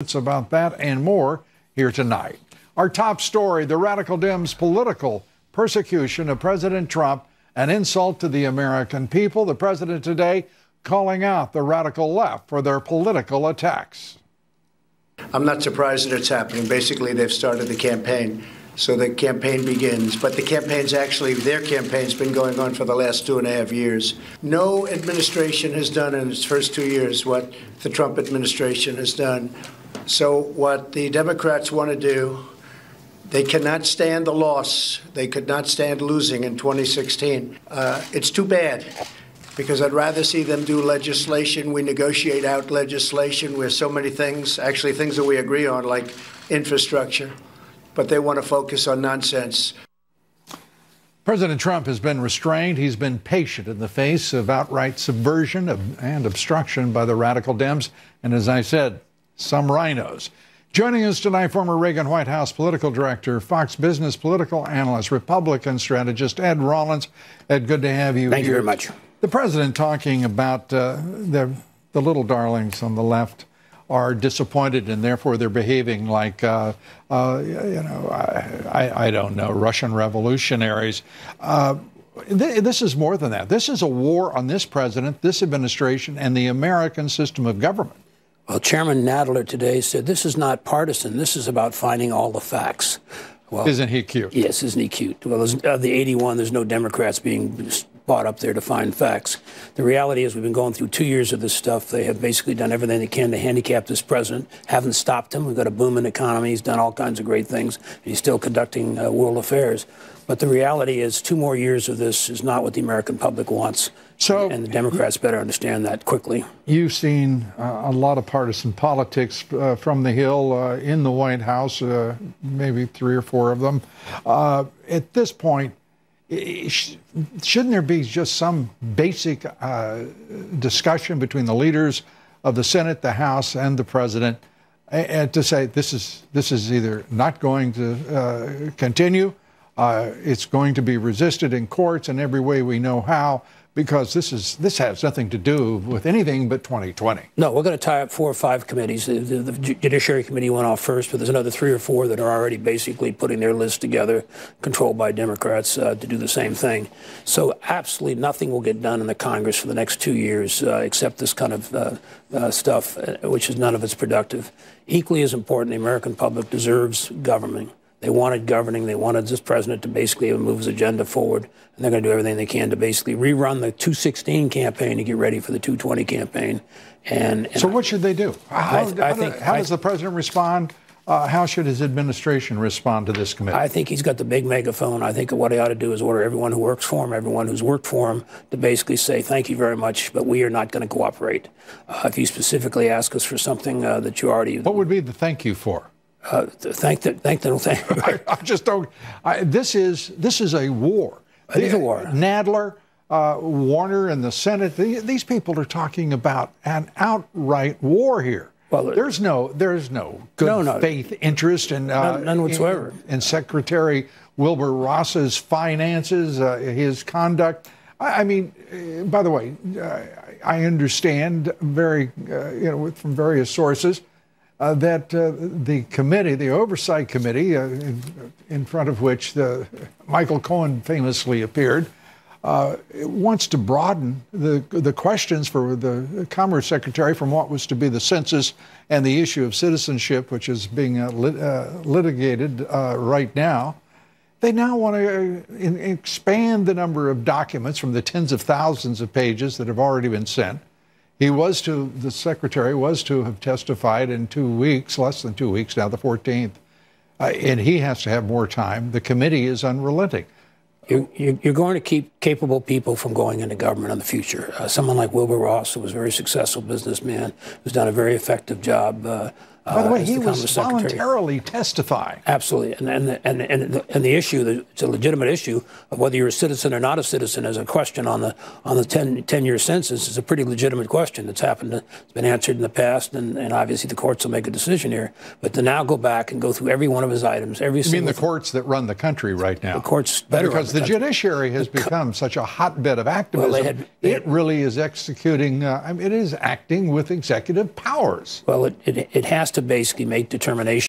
It's about that and more here tonight. Our top story, the radical Dems' political persecution of President Trump, an insult to the American people. The president today calling out the radical left for their political attacks. I'm not surprised that it's happening. Basically, they've started the campaign. So the campaign begins. But the campaign's actually, their campaign's been going on for the last 2.5 years. No administration has done in its first 2 years what the Trump administration has done. So what the Democrats want to do, they cannot stand the loss. They could not stand losing in 2016. It's too bad, because I'd rather see them do legislation. We negotiate out legislation where so many things, actually things that we agree on, like infrastructure, but they want to focus on nonsense. President Trump has been restrained. He's been patient in the face of outright subversion and obstruction by the radical Dems. And as I said, some rhinos. Joining us tonight, former Reagan White House political director, Fox Business political analyst, Republican strategist, Ed Rollins. Ed, good to have you here. Thank you very much. The president talking about the little darlings on the left are disappointed and therefore they're behaving like, I don't know, Russian revolutionaries. This is more than that. This is a war on this president, this administration, and the American system of government. Well, Chairman Nadler today said this is not partisan. This is about finding all the facts. Well, isn't he cute? Yes, isn't he cute? Well, of the 81, there's no Democrats being brought up there to find facts. The reality is we've been going through 2 years of this stuff. They have basically done everything they can to handicap this president, haven't stopped him. We've got a booming economy. He's done all kinds of great things. And he's still conducting world affairs. But the reality is 2 more years of this is not what the American public wants. So, and the Democrats better understand that quickly. You've seen a lot of partisan politics from the Hill in the White House, maybe 3 or 4 of them. At this point, shouldn't there be just some basic discussion between the leaders of the Senate, the House, and the president, and to say this is either not going to continue, it's going to be resisted in courts in every way we know how, because this has nothing to do with anything but 2020. No, we're going to tie up 4 or 5 committees. The Judiciary Committee went off first, but there's another 3 or 4 that are already basically putting their list together, controlled by Democrats, to do the same thing. So absolutely nothing will get done in the Congress for the next 2 years except this kind of stuff, which is none of it's productive. Equally as important, the American public deserves government. They wanted governing. They wanted this president to basically move his agenda forward. And they're going to do everything they can to basically rerun the 216 campaign to get ready for the 220 campaign. So what should they do? How does the president respond? How should his administration respond to this committee? I think he's got the big megaphone. I think what he ought to do is order everyone who works for him, everyone who's worked for him, to basically say, thank you very much, but we are not going to cooperate. If you specifically ask us for something that you already... What would be the thank you for? Thank them. I just don't. This is a war. It is a war. Nadler, Warner, and the Senate. These people are talking about an outright war here. Well, there's no good faith interest in none whatsoever in Secretary Wilbur Ross's finances, his conduct. I mean, by the way, I understand from various sources. That the committee, the oversight committee, in front of which Michael Cohen famously appeared, wants to broaden the questions for the Commerce Secretary from what was to be the census and the issue of citizenship, which is being litigated right now. They now want to expand the number of documents from the tens of thousands of pages that have already been sent. The secretary was to have testified in 2 weeks, less than 2 weeks now, the 14th, and he has to have more time. The committee is unrelenting. You're going to keep capable people from going into government in the future. Someone like Wilbur Ross, who was a very successful businessman, who's done a very effective job. By the way, he was voluntarily testifying. Absolutely, and the issue, it's a legitimate issue of whether you're a citizen or not a citizen, as a question on the 10-year census is a pretty legitimate question. It's happened, it's been answered in the past, and obviously the courts will make a decision here. But to now go back and go through every one of his items, You mean the courts that run the country right now? The courts better, because the judiciary has become become such a hotbed of activism, it really is executing, I mean, it is acting with executive powers. Well, it has to basically make determinations